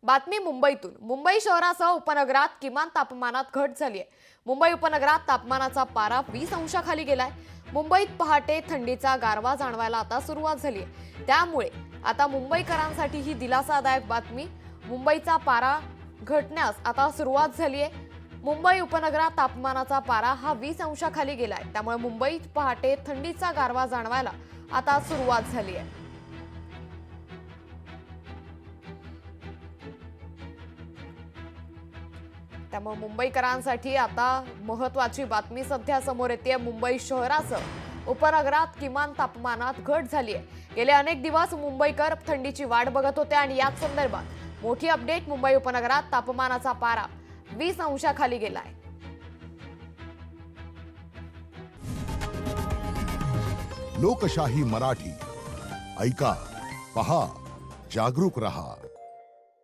बातमी मुंबईतून। मुंबई शहरासह उपनगरात किमान तापमानात घट झाली आहे। मुंबई उपनगरात तापमानाचा पारा 20 अंशाखाली गेलाय। मुंबईत पहाटे थंडीचा गारवा जाणवायला आता सुरुवात झाली आहे। त्यामुळे आता मुंबईकरांसाठी ही दिलासादायक बातमी। मुंबईचा पारा घटण्यास आता सुरुवात झाली आहे। मुंबई उपनगरात तापमानाचा पारा हा 20 अंशाखाली गेलाय। त्यामुळे मुंबईत पहाटे थंडीचा गारवा जाणवायला आता सुरुवात झाली आहे। त्यामुळे मुंबईकरांसाठी आता महत्त्वाची बातमी सध्या समोर येते। मुंबई शहरासह उपनगरात किमान तापमानात घट झाली आहे। गेले अनेक दिवस मुंबईकर थंडीची वाट बघत होते आणि याच संदर्भात मोठी अपडेट। मुंबई उपनगरात तापमानाचा पारा 20 अंशाखाली गेलाय। लोकशाही मराठी ऐका, पहा, जागरूक रहा।